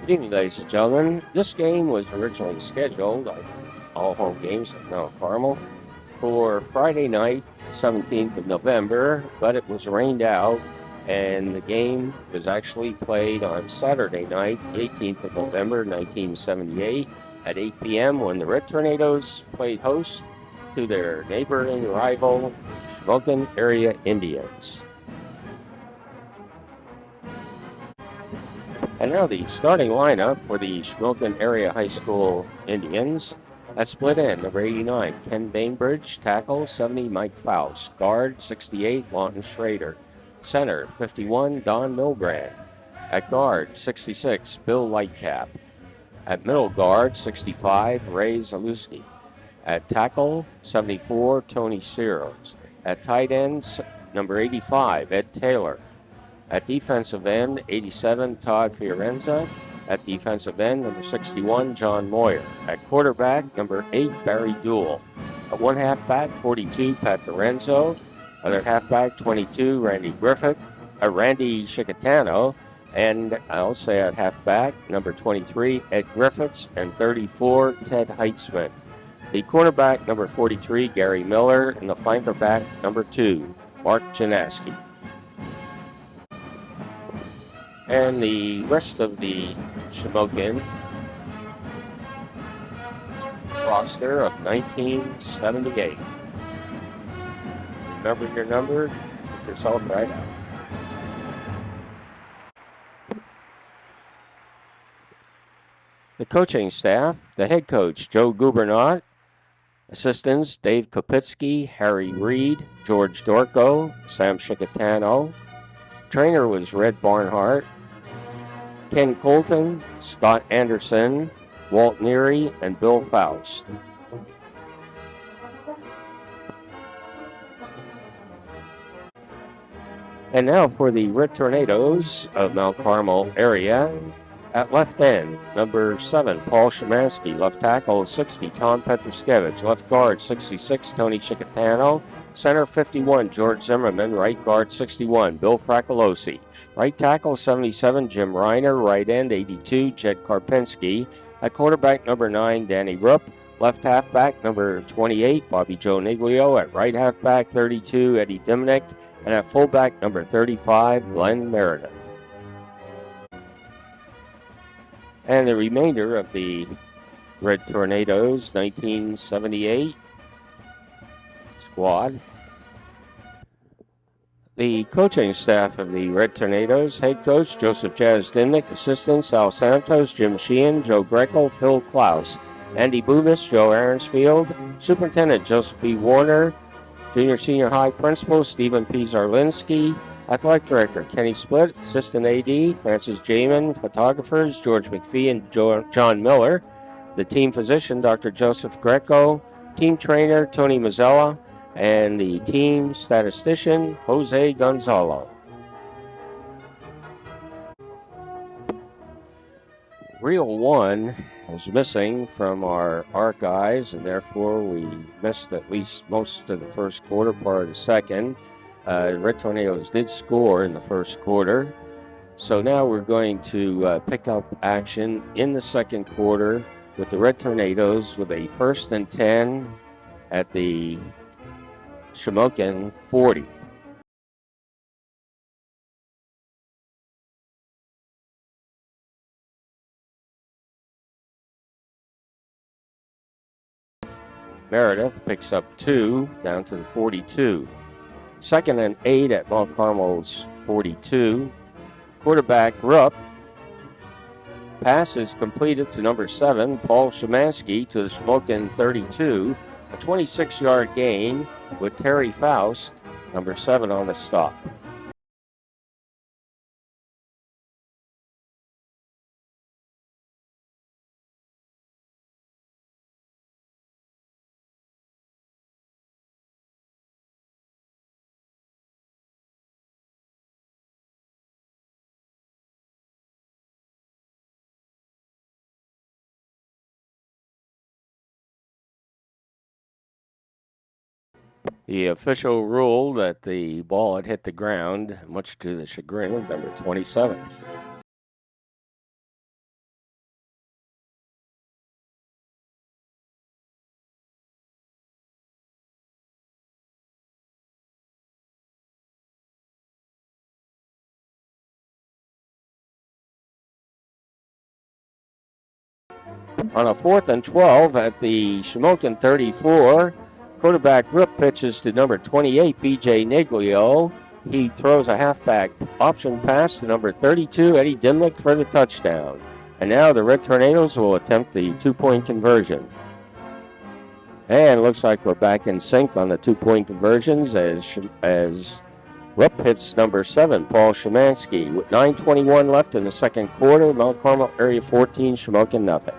Good evening, ladies and gentlemen. This game was originally scheduled, like all home games at Mount Carmel, for Friday night, 17th of November, but it was rained out, and the game was actually played on Saturday night, 18th of November, 1978, at 8 p.m. when the Red Tornadoes played host to their neighboring rival, Shamokin area Indians. And now the starting lineup for the Shamokin Area High School Indians. At split end, number 89, Ken Bainbridge. Tackle, 70, Mike Faust. Guard, 68, Lawton Schrader. Center, 51, Don Milbrand. At guard, 66, Bill Lightcap. At middle guard, 65, Ray Zalewski. At tackle, 74, Tony Ciros. At tight ends, number 85, Ed Taylor. At defensive end, 87, Todd Fiorenza. At defensive end, number 61, John Moyer. At quarterback, number 8, Barry Duell. At one halfback, 42, Pat Lorenzo. Other halfback, 22, Randy Chicatano. And I'll say at halfback, number 23, Ed Griffiths. And 34, Ted Heitzman. The quarterback, number 43, Gary Miller. And the flanker back, number 2, Mark Janaski. And the rest of the Shamokin roster of 1978. Remember your number, get yourself right out. The coaching staff, the head coach, Joe Gubernat. Assistants, Dave Kopitsky, Harry Reed, George Dorko, Sam Chicatano. Trainer was Red Barnhart. Ken Colton, Scott Anderson, Walt Neary, and Bill Faust. And now for the Red Tornadoes of Mount Carmel area. At left end, number 7, Paul Szymanski. Left tackle, 60, Tom Petruskevich. Left guard, 66, Tony Chicatano. Center, 51, George Zimmerman. Right guard, 61, Bill Fracolosi. Right tackle, 77, Jim Reiner. Right end, 82, Jed Karpinski. At quarterback, number 9, Danny Rupp. Left halfback, number 28, Bobby Joe Niglio. At right halfback, 32, Eddie Diminick. And at fullback, number 35, Glenn Meredith. And the remainder of the Red Tornadoes 1978 squad. The coaching staff of the Red Tornadoes, head coach Joseph Jazz Dimnick, assistants Al Santos, Jim Sheehan, Joe Greco, Phil Klaus, Andy Bubis, Joe Aaronsfield, Superintendent Joseph B. Warner, Junior Senior High Principal Stephen P. Zarlinski, Athletic Director Kenny Split, Assistant AD Francis Jamin, photographers George McPhee and John Miller, the team physician Dr. Joseph Greco, team trainer Tony Mazzella, and the team statistician Jose Gonzalo. Reel 1 is missing from our archives, and therefore we missed at least most of the first quarter, part of the second. Red Tornadoes did score in the first quarter. So now we're going to pick up action in the second quarter with the Red Tornadoes with a 1st and 10 at the Shamokin 40. Meredith picks up 2 down to the 42. 2nd and 8 at Mount Carmel's 42. Quarterback Rupp. Pass is completed to number 7, Paul Szymanski, to the Shamokin 32. A 26-yard gain with Terry Faust, number 7, on the stop. The official ruled that the ball had hit the ground, much to the chagrin of number 27. On a 4th and 12 at the Shamokin 34, quarterback Rupp pitches to number 28, B.J. Niglio. He throws a halfback option pass to number 32, Eddie Dimnick, for the touchdown. And now the Red Tornadoes will attempt the two-point conversion. And it looks like we're back in sync on the two-point conversions as Rupp hits number 7, Paul Szymanski. With 9:21 left in the second quarter, Mount Carmel Area 14, Shamokin nothing.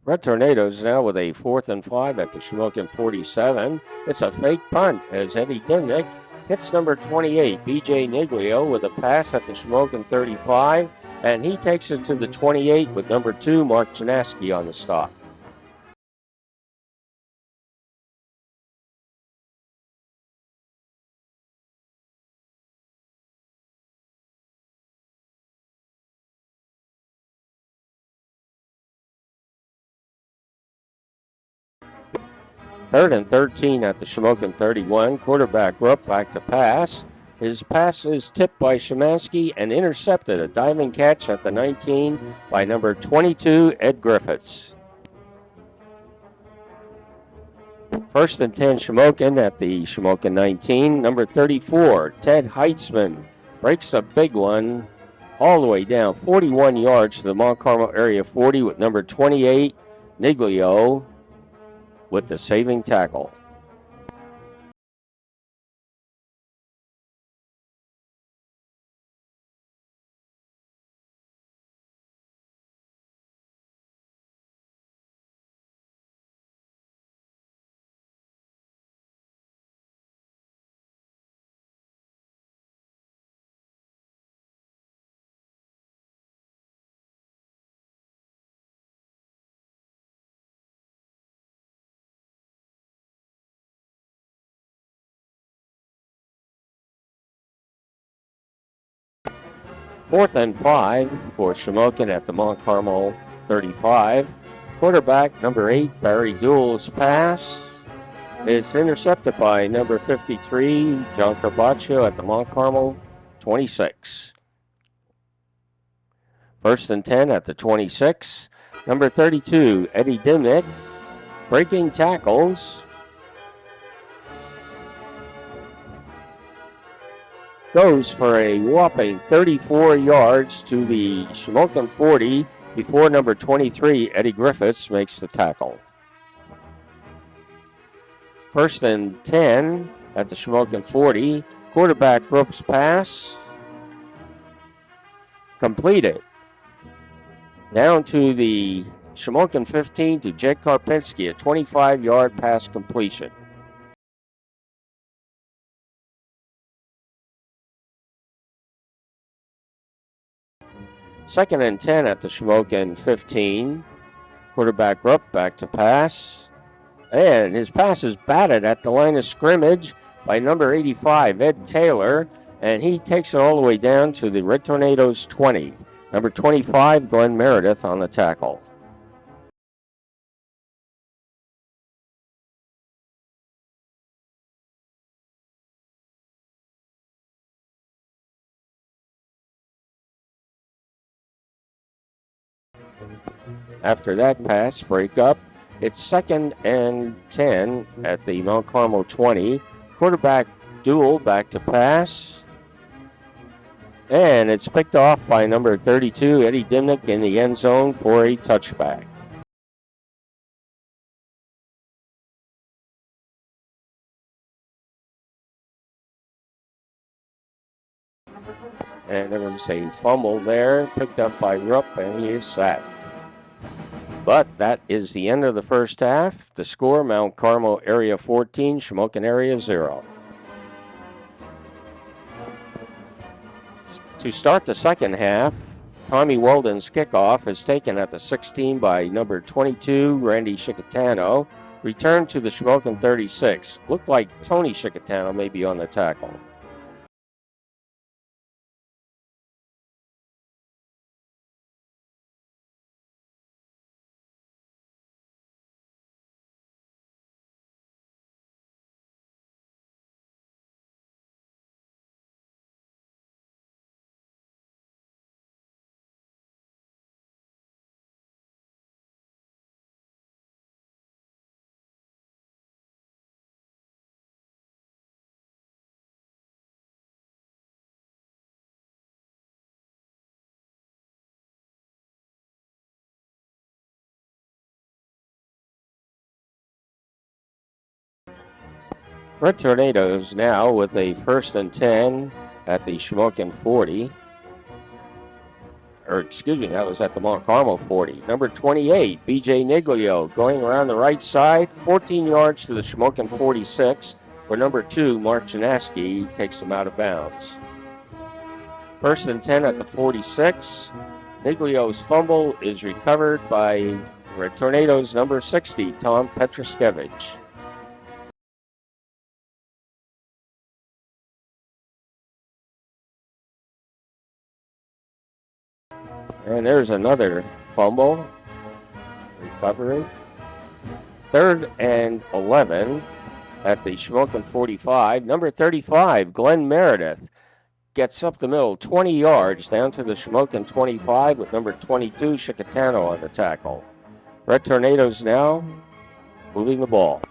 Red Tornadoes now with a 4th and 5 at the Shamokin 47. It's a fake punt as Eddie Dimnick hits number 28, B.J. Niglio, with a pass at the Shamokin 35, and he takes it to the 28 with number 2, Mark Janaski, on the stop. Third and 13 at the Shamokin 31. Quarterback Rupp back to pass. His pass is tipped by Szymanski and intercepted. A diving catch at the 19 by number 22, Ed Griffiths. First and 10 Shamokin at the Shamokin 19. Number 34, Ted Heitzman, breaks a big one all the way down 41 yards to the Mount Carmel Area 40 with number 28, Niglio, with the saving tackle. Fourth and 5 for Shamokin at the Mount Carmel 35. Quarterback number 8, Barry Dewell's pass is intercepted by number 53, John Carbaccio, at the Mount Carmel 26. First and 10 at the 26. Number 32, Eddie Dimmick, breaking tackles. Goes for a whopping 34 yards to the Shamokin 40 before number 23, Eddie Griffiths, makes the tackle. First and 10 at the Shamokin 40. Quarterback Rupp's pass completed. Down to the Shamokin 15 to Jake Karpinski, a 25-yard pass completion. Second and 10 at the Shamokin 15. Quarterback Rupp back to pass. And his pass is batted at the line of scrimmage by number 85, Ed Taylor. And he takes it all the way down to the Red Tornadoes 20. Number 25, Glenn Meredith on the tackle. After that pass breakup, it's 2nd and 10 at the Mount Carmel 20. Quarterback duel back to pass. And it's picked off by number 32, Eddie Dimnick, in the end zone for a touchback. And there was a fumble there, picked up by Rupp, and he is sacked. But that is the end of the first half. The score, Mount Carmel area 14, Shamokin area 0. To start the second half, Tommy Walden's kickoff is taken at the 16 by number 22, Randy Chicatano. Returned to the Shamokin 36. Looked like Tony Chicatano may be on the tackle. Red Tornadoes now with a 1st and 10 at the Shamokin 40. Or excuse me, that was at the Mount Carmel 40. Number 28, BJ Niglio, going around the right side, 14 yards to the Shamokin 46, where number 2, Mark Janaski, takes him out of bounds. 1st and 10 at the 46. Niglio's fumble is recovered by Red Tornadoes number 60, Tom Petroskevich. And there's another fumble. Recovery. 3rd and 11 at the Shamokin 45. Number 35, Glenn Meredith, gets up the middle 20 yards down to the Shamokin 25 with number 22, Chicatano, on the tackle. Red Tornadoes now moving the ball.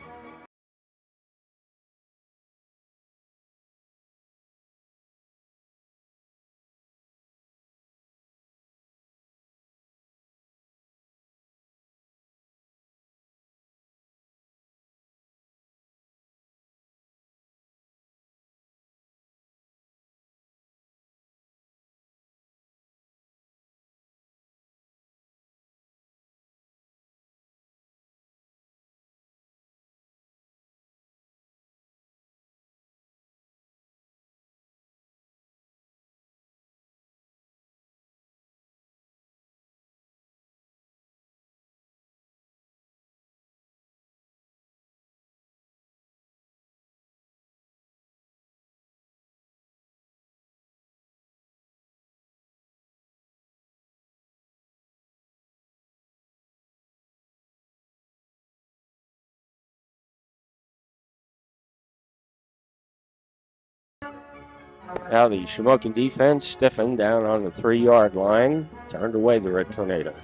Now the Shamokin defense stiffened down on the 3-yard line, turned away the Red Tornadoes.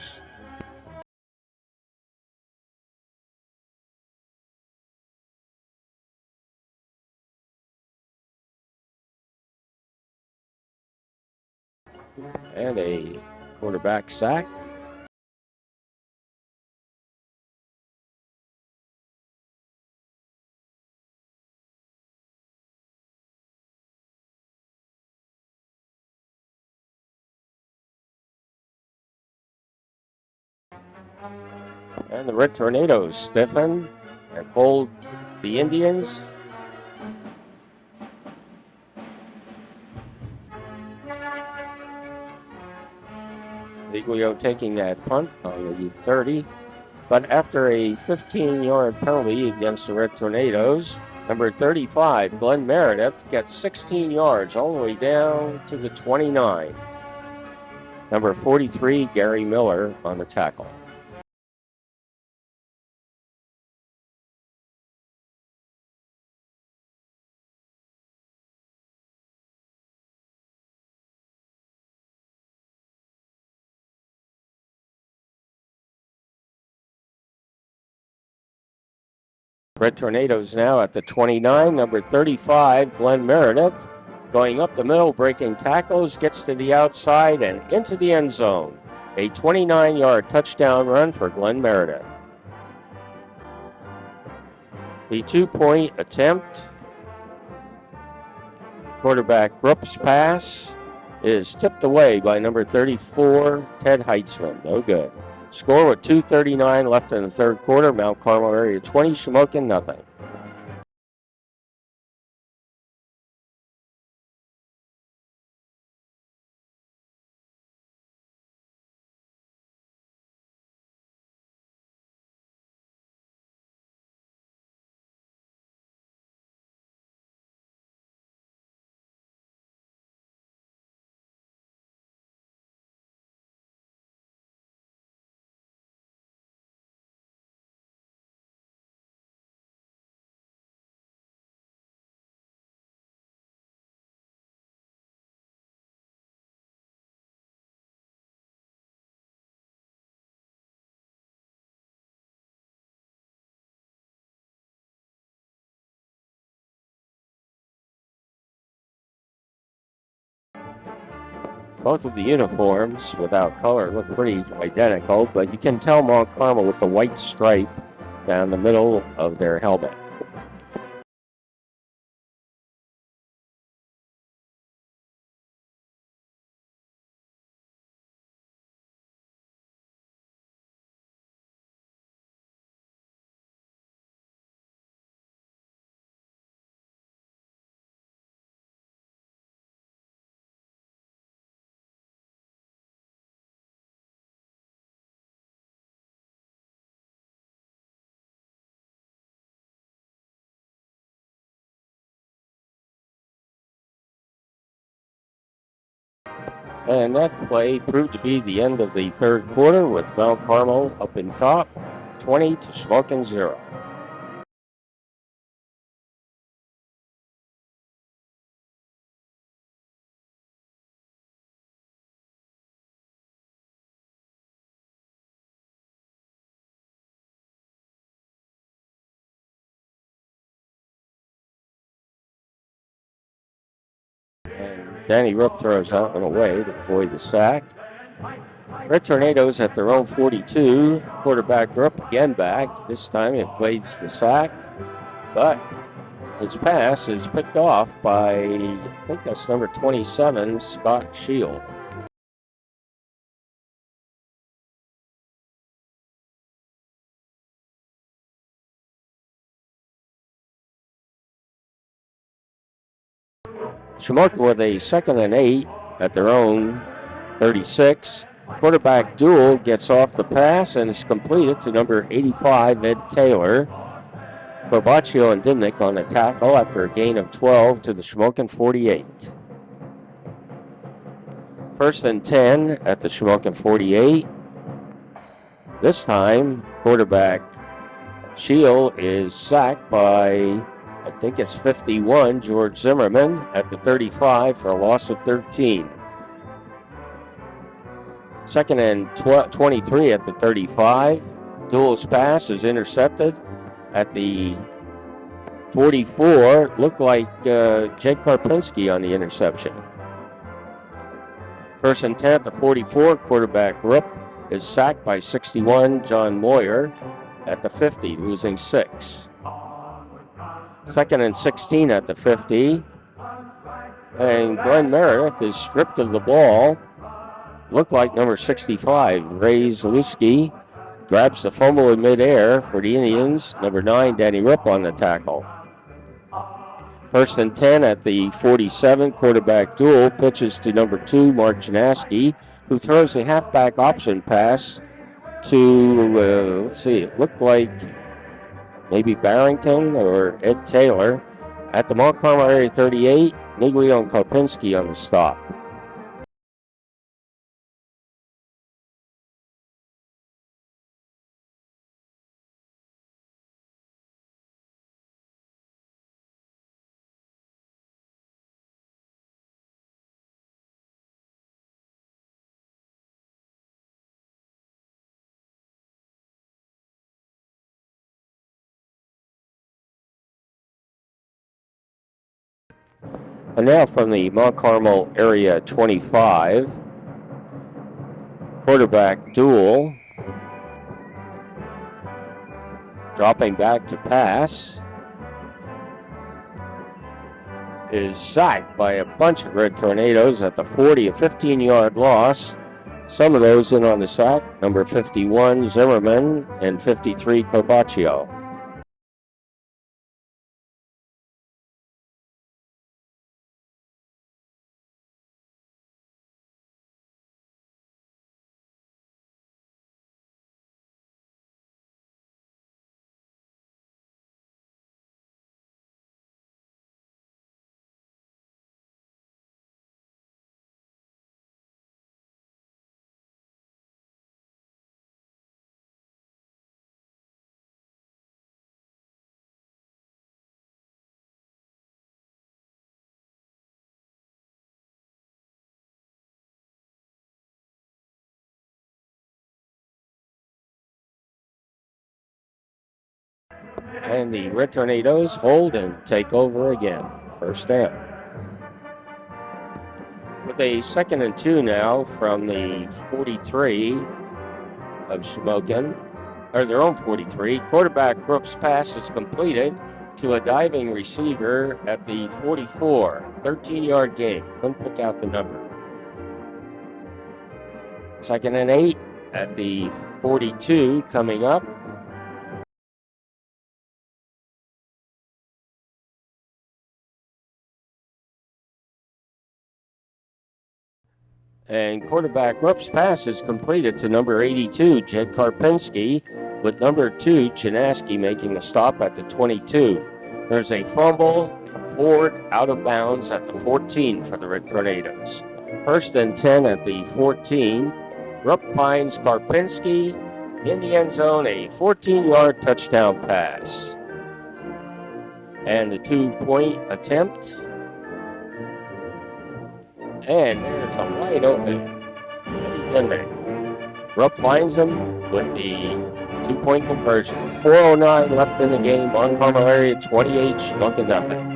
And a quarterback sack. And the Red Tornadoes stiffen and hold the Indians. Niglio taking that punt on the 30. But after a 15-yard penalty against the Red Tornadoes, number 35, Glenn Meredith, gets 16 yards all the way down to the 29. Number 43, Gary Miller on the tackle. Red Tornadoes now at the 29, number 35, Glenn Meredith. Going up the middle, breaking tackles, gets to the outside and into the end zone. A 29-yard touchdown run for Glenn Meredith. The 2-point attempt, quarterback Brooks' pass is tipped away by number 34, Ted Heitzman. No good. Score with 2:39 left in the third quarter. Mount Carmel area 20, Shamokin nothing. Both of the uniforms, without color, look pretty identical, but you can tell Mount Carmel with the white stripe down the middle of their helmet. And that play proved to be the end of the third quarter with Mount Carmel up in top, 20 to Shamokin 0. And Danny Rupp throws out and away to avoid the sack. Red Tornadoes at their own 42. Quarterback Rupp again back. This time it plays the sack, but his pass is picked off by, I think that's number 27, Scott Shield. Shamokin with a 2nd and 8 at their own 36. Quarterback duel gets off the pass and is completed to number 85, Ed Taylor. Corbaccio and Dimnick on the tackle after a gain of 12 to the Shamokin 48. 1st and 10 at the Shamokin 48. This time, quarterback Shield is sacked by, I think it's 51, George Zimmerman at the 35 for a loss of 13. 2nd and 23 at the 35. Duel's pass is intercepted at the 44. Looked like Jake Karpinski on the interception. 1st and 10 at the 44. Quarterback Rupp is sacked by 61, John Moyer at the 50, losing 6. 2nd and 16 at the 50. And Glenn Meredith is stripped of the ball. Looked like number 65, Ray Zalewski, grabs the fumble in midair for the Indians. Number 9, Danny Rupp on the tackle. 1st and 10 at the 47. Quarterback duel pitches to number 2, Mark Janaski, who throws a halfback option pass to, let's see, it looked like maybe Barrington or Ed Taylor. At the Mount Carmel area 38, Niglio and Karpinski on the stop. And now from the Mount Carmel Area 25, quarterback duel. Dropping back to pass. Is sacked by a bunch of Red Tornadoes at the 40, a 15-yard loss. Some of those in on the sack, number 51, Zimmerman, and 53, Cobaccio. And the Red Tornadoes hold and take over again. First down. With a 2nd and 2 now from the 43 of Shamokin, or their own 43. Quarterback Brooks' pass is completed to a diving receiver at the 44. 13-yard gain. Couldn't pick out the number. 2nd and 8 at the 42 coming up. And quarterback Rupp's pass is completed to number 82, Jed Karpinski, with number 2, Chinaski, making the stop at the 22. There's a fumble forward out of bounds at the 14 for the Red Tornadoes. 1st and 10 at the 14. Rupp finds Karpinski in the end zone, a 14-yard touchdown pass. And the 2-point attempt. And there's a wide open Henry. Rupp finds him with the 2-point conversion. 4:09 left in the game on Carmel Area 28, Shamokin nothing.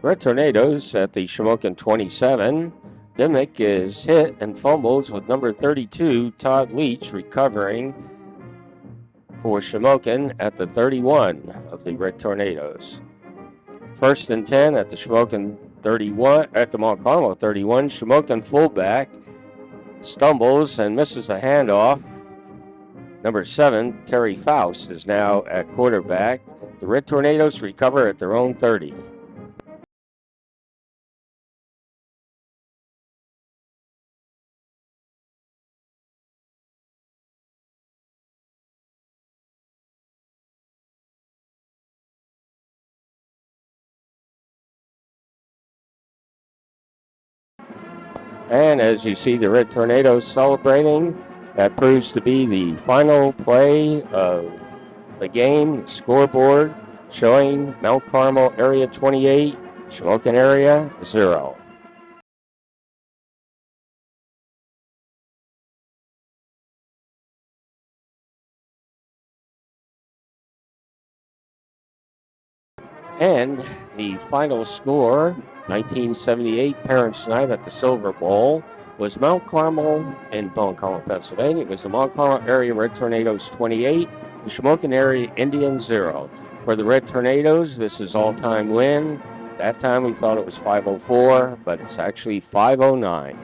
Red Tornadoes at the Shamokin 27. Dimick is hit and fumbles with number 32, Todd Leach, recovering for Shamokin at the 31 of the Red Tornadoes. 1st and 10 at the Shamokin 31, at the Mount Carmel 31. Shamokin fullback stumbles and misses the handoff. Number 7, Terry Faust, is now at quarterback. The Red Tornadoes recover at their own 30. And as you see the Red Tornadoes celebrating, that proves to be the final play of the game. Scoreboard showing Mount Carmel Area 28, Shamokin Area 0. And the final score, 1978 Parents' Night at the Silver Bowl, was Mount Carmel in Mount Carmel, Pennsylvania. It was the Mount Carmel area Red Tornadoes 28, the Shamokin area Indians 0. For the Red Tornadoes, this is all-time win. That time we thought it was 504, but it's actually 509.